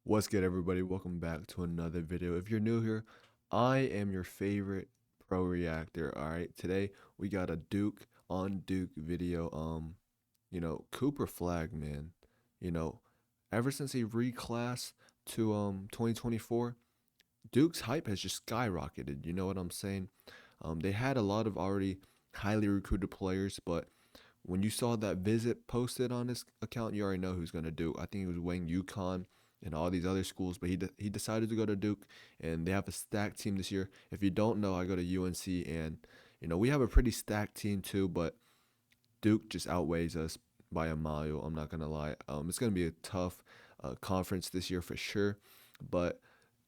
What's good, everybody? Welcome back to another video. If you're new here, I am your favorite pro reactor. All right, today we got a Duke on Duke video. Cooper Flag, man. You know, ever since he reclassed to 2024, Duke's hype has just skyrocketed. You know what I'm saying? They had a lot of already highly recruited players, but when you saw that visit posted on his account, you already know who's gonna do. I think he was weighing UConn and all these other schools, but he decided to go to Duke, and they have a stacked team this year. If you don't know, I go to UNC, and we have a pretty stacked team too, but Duke just outweighs us by a mile. I'm not gonna lie. It's gonna be a tough conference this year for sure, but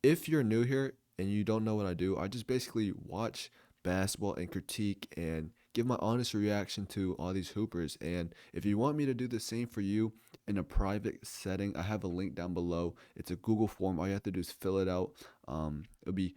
if you're new here and you don't know what I do, I just basically watch basketball and critique and give my honest reaction to all these hoopers. And if you want me to do the same for you in a private setting, I have a link down below. It's a Google form. All you have to do is fill it out. It'll be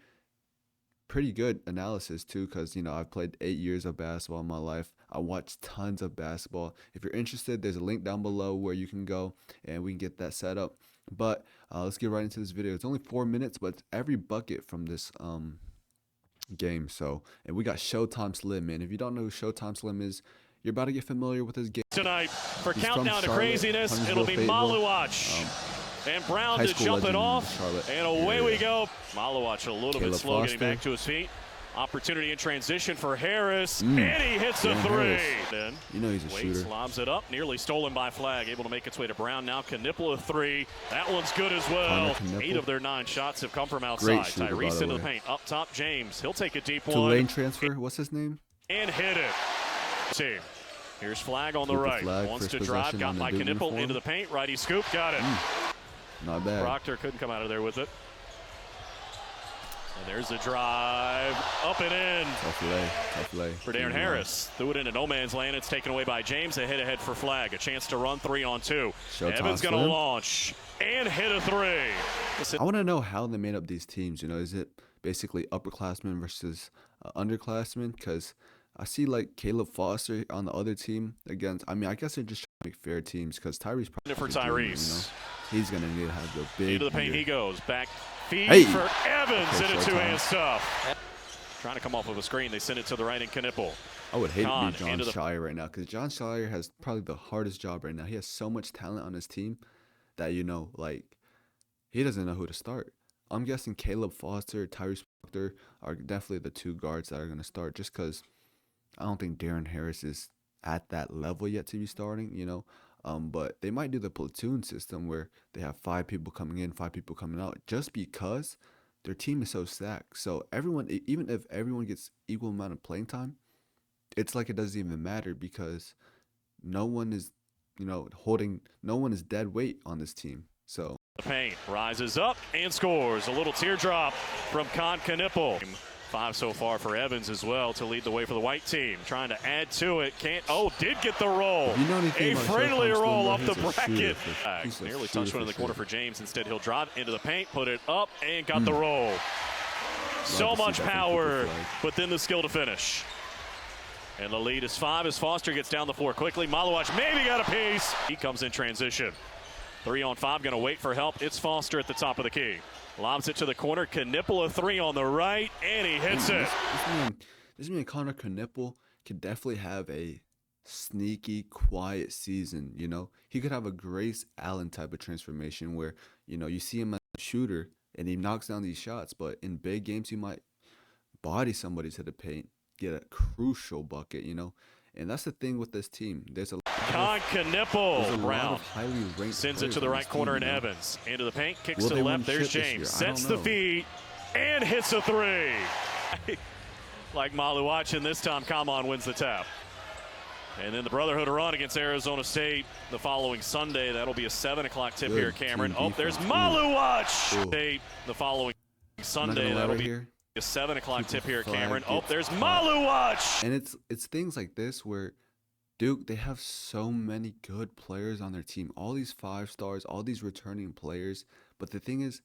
pretty good analysis too, because I've played 8 years of basketball in my life. I watch tons of basketball. If you're interested, there's a link down below where you can go and we can get that set up. But let's get right into this video. It's only 4 minutes, but it's every bucket from this game. And we got Showtime Slim, man. If you don't know who Showtime Slim is, you're about to get familiar with his game Tonight for He's Countdown to Charlotte, Craziness, it'll be Maluach. And Brown to jump it off, and away we go. Maluach a little bit slow getting back to his feet. Opportunity in transition for Harris, and he hits a three. Then he's a shooter. Lobs it up, nearly stolen by Flagg, able to make its way to Brown. Now Knipple a three. That one's good as well. 8 of their 9 shots have come from outside. Shooter, Tyrese into the paint. Up top, James. He'll take a deep one. Tulane transfer. What's his name? And hit it. Team. Here's Flagg on the right. Wants to drive, got by Knipple into the paint. Righty scoop, got it. Not bad. Proctor couldn't come out of there with it. And there's the drive, up and in. Tough lay. For Darren Harris. Threw it into no man's land. It's taken away by James. A hit ahead for Flagg. A chance to run 3-on-2. Evans going to launch and hit a three. I want to know how they made up these teams. Is it basically upperclassmen versus underclassmen? Because I see like Caleb Foster on the other team against. I guess they're just trying to make fair teams because Tyrese probably for Tyrese. He's gonna need to have the big. Into the paint he goes. Back feed for Evans in a two-hand stuff. Trying to come off of a screen. They send it to the right in Knipple. I would hate to be John Shire right now because John Shire has probably the hardest job right now. He has so much talent on his team that he doesn't know who to start. I'm guessing Caleb Foster, Tyrese Proctor are definitely the 2 guards that are gonna start just because. I don't think Darren Harris is at that level yet to be starting, but they might do the platoon system where they have 5 people coming in, 5 people coming out, just because their team is so stacked. So everyone, even if everyone gets equal amount of playing time, it's like it doesn't even matter because no one is, no one is dead weight on this team. So the paint rises up and scores. A little teardrop from Knipple. 5 so far for Evans as well to lead the way for the white team. Trying to add to it. Did get the roll. A friendly roll up the bracket. Nearly touched one in the corner for James. Instead, he'll drive into the paint, put it up, and got the roll. So much power, but then the skill to finish. And the lead is 5 as Foster gets down the floor quickly. Maluach maybe got a piece. He comes in transition. 3-on-5, going to wait for help. It's Foster at the top of the key. Lobs it to the corner. Knipple a 3 on the right, and he hits it. This man Connor Knipple could definitely have a sneaky, quiet season. He could have a Grace Allen type of transformation where you see him as a shooter and he knocks down these shots, but in big games he might body somebody to the paint, get a crucial bucket. And that's the thing with this team. There's a Knipple. Brown highly ranked sends it to the right corner and Evans. Into the paint, kicks to the left. There's James. Sets the feed and hits a 3. Like Maluach, and this time Kamon wins the tap. And then the Brotherhood run against Arizona State the following Sunday. That'll be a 7 o'clock tip here, Cameron. There's Maluach. State the following Sunday. That'll be a 7 o'clock tip here, Cameron. There's Maluach. And it's things like this where Duke, they have so many good players on their team. All these 5 stars, all these returning players. But the thing is,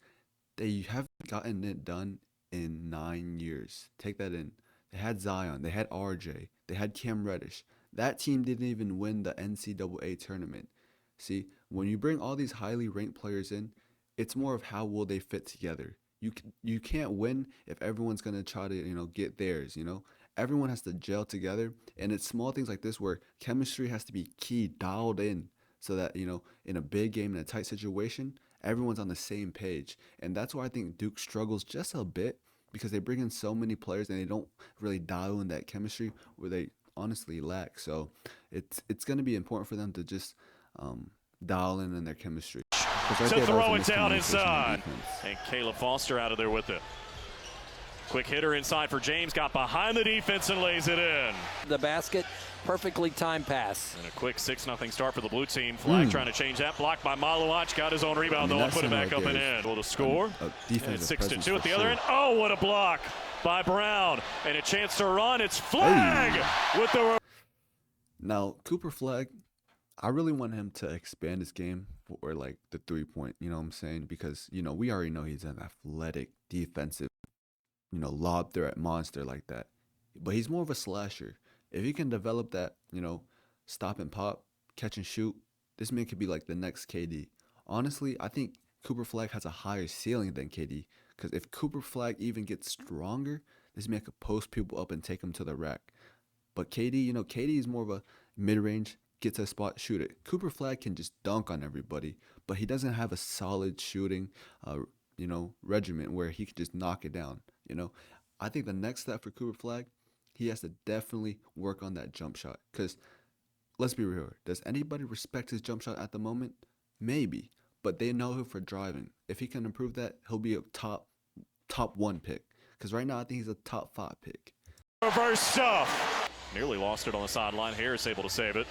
they haven't gotten it done in 9 years. Take that in. They had Zion. They had RJ. They had Cam Reddish. That team didn't even win the NCAA tournament. See, when you bring all these highly ranked players in, It's more of how will they fit together. You can't win if everyone's gonna try to get theirs. Everyone has to gel together, and it's small things like this where chemistry has to be key dialed in so that in a big game in a tight situation everyone's on the same page. And that's why I think Duke struggles just a bit because they bring in so many players and they don't really dial in that chemistry where they honestly lack. So it's going to be important for them to just dial in their chemistry. Right to throw it down inside. And Caleb Foster out of there with it. Quick hitter inside for James, got behind the defense and lays it in. The basket, perfectly timed pass. And a quick 6-0 start for the blue team. Flagg trying to change that. Blocked by Malawach, got his own rebound though and put it back up and in. Able to score. And it's 6-2 at the other end. Oh, what a block by Brown. And a chance to run. It's Flagg with the... Now, Cooper Flagg, I really want him to expand his game for like the 3-point, you know what I'm saying? Because, we already know he's an athletic, defensive, lob threat monster like that. But he's more of a slasher. If he can develop that, stop and pop, catch and shoot, this man could be like the next KD. Honestly, I think Cooper Flagg has a higher ceiling than KD. Because if Cooper Flagg even gets stronger, this man could post people up and take them to the rack. But KD, KD is more of a mid-range, gets a spot, shoot it. Cooper Flagg can just dunk on everybody, but he doesn't have a solid shooting, regimen where he could just knock it down. I think the next step for Cooper Flagg, he has to definitely work on that jump shot. Because let's be real, does anybody respect his jump shot at the moment? Maybe, but they know him for driving. If he can improve that, he'll be a top 1 pick. Because right now, I think he's a top 5 pick. Reverse stuff. Nearly lost it on the sideline. Harris able to save it.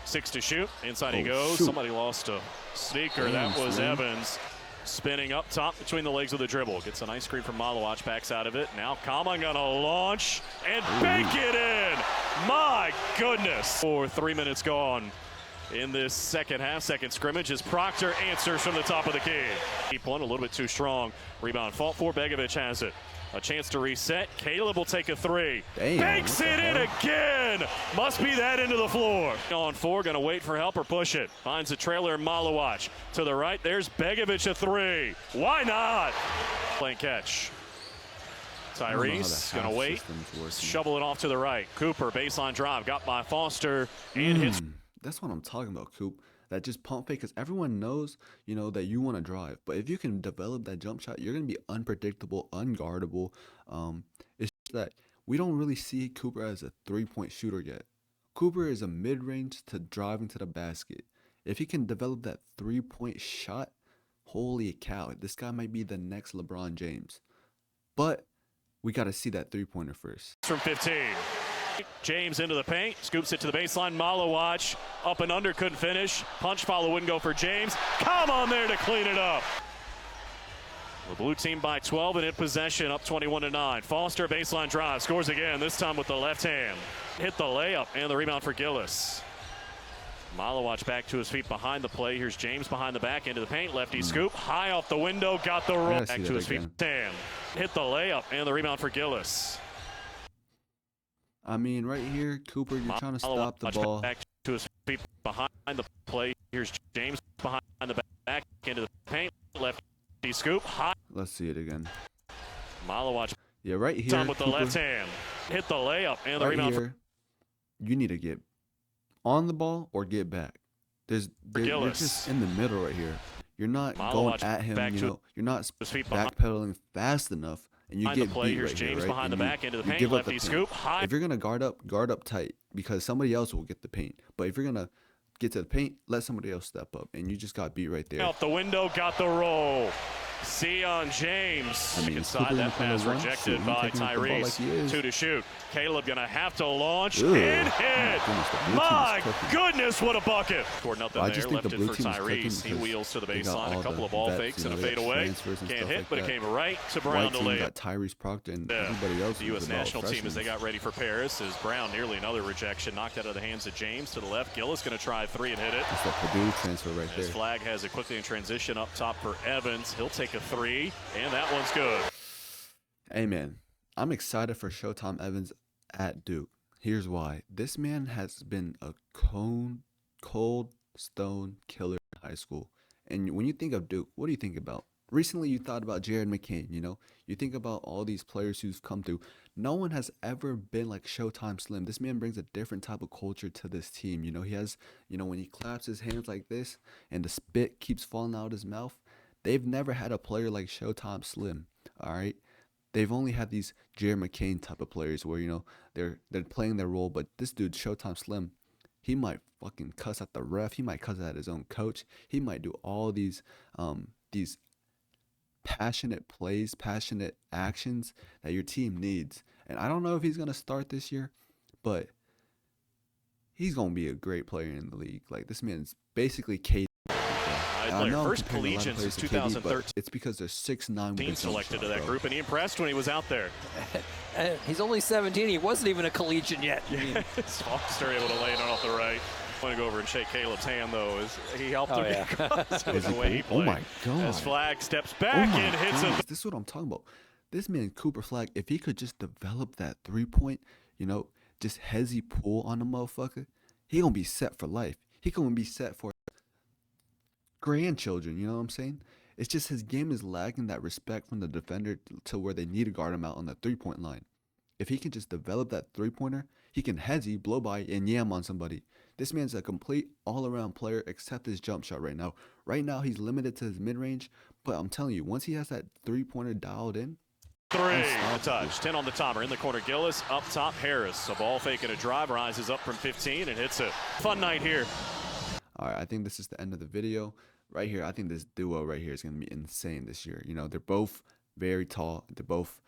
6 to shoot. Inside he goes. Shoot. Somebody lost a sneaker. That was Evans. Spinning up top between the legs of the dribble. Gets a nice screen from Malawach. Backs out of it. Now Kama gonna launch and bank it in. My goodness. 3 minutes gone in this second half. Second scrimmage as Proctor answers from the top of the key. Keep one a little bit too strong. Rebound fought for. Begovic has it. A chance to reset. Caleb will take a 3. Damn, banks it in again. Must be that into the floor. On 4, gonna wait for help or push it. Finds a trailer in Malawach. To the right, there's Begovic a 3. Why not? Playing catch. Tyrese gonna wait. Shovel it off to the right. Cooper, baseline drive, got by Foster and hits. That's what I'm talking about, Coop. That just pump fake, because everyone knows, that you want to drive. But if you can develop that jump shot, you're going to be unpredictable, unguardable. It's just that we don't really see Cooper as a 3-point shooter yet. Cooper is a mid-range to driving to the basket. If he can develop that 3-point shot, holy cow, this guy might be the next LeBron James. But we got to see that 3-pointer first. From 15. James into the paint, scoops it to the baseline. Malawach up and under, couldn't finish. Punch follow wouldn't go for James. Come on there to clean it up. The blue team by 12 and in possession, up 21-9. Foster baseline drive, scores again, this time with the left hand. Hit the layup and the rebound for Gillis. Malawach back to his feet behind the play. Here's James behind the back into the paint. Lefty scoop, high off the window, got the roll. Back to his feet. Hit the layup and the rebound for Gillis. I mean, right here, Cooper, you're trying to stop the ball. Back to his feet behind the play. Here's James behind the back into the paint. Lefty scoop. High. Let's see it again. Malawach. Yeah, right here. With the left hand. Hit the layup and the rebound. Here, you need to get on the ball or get back. You're just in the middle right here. You're not going at him. You're not backpedaling fast enough. And you get beat Here's right James here, right? behind the back into the paint. Give Lefty scoop. High. If you're gonna guard up tight, because somebody else will get the paint. But if you're gonna get to the paint, let somebody else step up, and you just got beat right there. Out the window, got the roll. Sion James. Inside that pass rejected by Tyrese. 2 to shoot. Caleb gonna have to launch and hit. My goodness, what a bucket. Scored nothing there. Left it for Tyrese. He wheels to the baseline. A couple of ball fakes and a fadeaway. Can't hit, but it came right to Brown to lay it. Tyrese Proctor and everybody else. The U.S. national team as they got ready for Paris is Brown nearly another rejection. Knocked out of the hands of James to the left. Gillis gonna try 3 and hit it. It's that Purdue transfer right there. Flagg has it quickly in transition up top for Evans. He'll take a 3, and that one's good. Hey, man, I'm excited for Showtime Evans at Duke. Here's why. This man has been a cold stone killer in high school, And when you think of Duke, what do you think about? Recently, you thought about Jared McCain. You think about all these players who've come through. No one has ever been like Showtime Slim. This man brings a different type of culture to this team. He has, when he claps his hands like this and the spit keeps falling out of his mouth, they've never had a player like Showtime Slim. All right. They've only had these Jared McCain type of players where they're playing their role, but this dude Showtime Slim, he might fucking cuss at the ref. He might cuss at his own coach. He might do all these passionate plays, passionate actions that your team needs. And I don't know if he's gonna start this year, but he's gonna be a great player in the league. Like this man's basically KD. I know First collegian since KD, 2013. it's because they're 6'9" Selected to that group, and he impressed when he was out there. He's only 17. He wasn't even a collegian yet. Foster able to lay it off the right. I want to go over and shake Caleb's hand, though, as he helped him across the way he played. Oh, my God. As FLAGG steps back and hits him. This is what I'm talking about. This man, Cooper FLAGG, if he could just develop that three-point, just hezzy pull on the motherfucker, he going to be set for life. He going to be set for grandchildren, you know what I'm saying? It's just his game is lacking that respect from the defender to where they need to guard him out on the three-point line. If he can just develop that three-pointer, he can hezzy, blow by, and yam on somebody. This man's a complete all-around player except his jump shot right now. Right now, he's limited to his mid-range, but I'm telling you, once he has that three-pointer dialed in, three, a touch, 10 on the timer. In the corner, Gillis, up top, Harris. A ball fake and a drive, rises up from 15 and hits it. Fun night here. All right, I think this is the end of the video. Right here, I think this duo right here is going to be insane this year. They're both very tall. They're both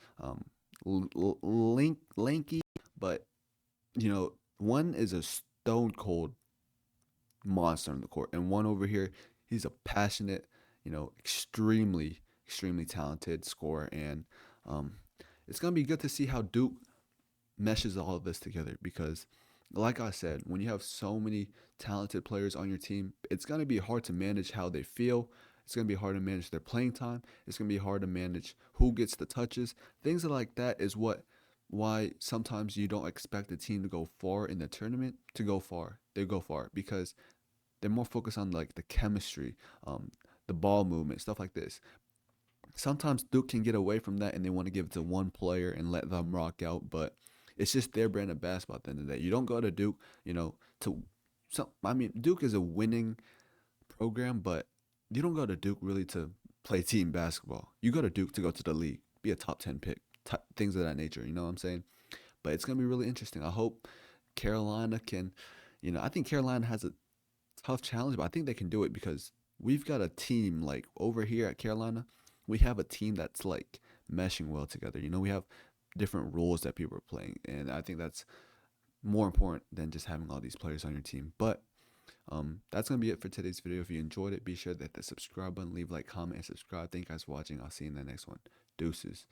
lanky, but, one is a stone cold monster on the court. And one over here, he's a passionate, extremely, extremely talented scorer. And it's going to be good to see how Duke meshes all of this together because, like I said, when you have so many talented players on your team, it's going to be hard to manage how they feel. It's going to be hard to manage their playing time. It's going to be hard to manage who gets the touches. Things like that is why sometimes you don't expect a team to go far in the tournament to go far. They go far because they're more focused on like the chemistry, the ball movement, stuff like this. Sometimes Duke can get away from that and they want to give it to one player and let them rock out, but it's just their brand of basketball at the end of the day. You don't go to Duke, Duke is a winning program, but you don't go to Duke really to play team basketball. You go to Duke to go to the league, be a top 10 pick, things of that nature. You know what I'm saying? But it's going to be really interesting. I hope Carolina can, I think Carolina has a tough challenge, but I think they can do it because we've got a team like over here at Carolina. We have a team that's like meshing well together. We have different roles that people are playing, and I think that's more important than just having all these players on your team. But that's gonna be it for today's video. If you enjoyed it, be sure to hit the subscribe button, leave a like, comment, and subscribe. Thank you guys for watching. I'll see you in the next one. Deuces.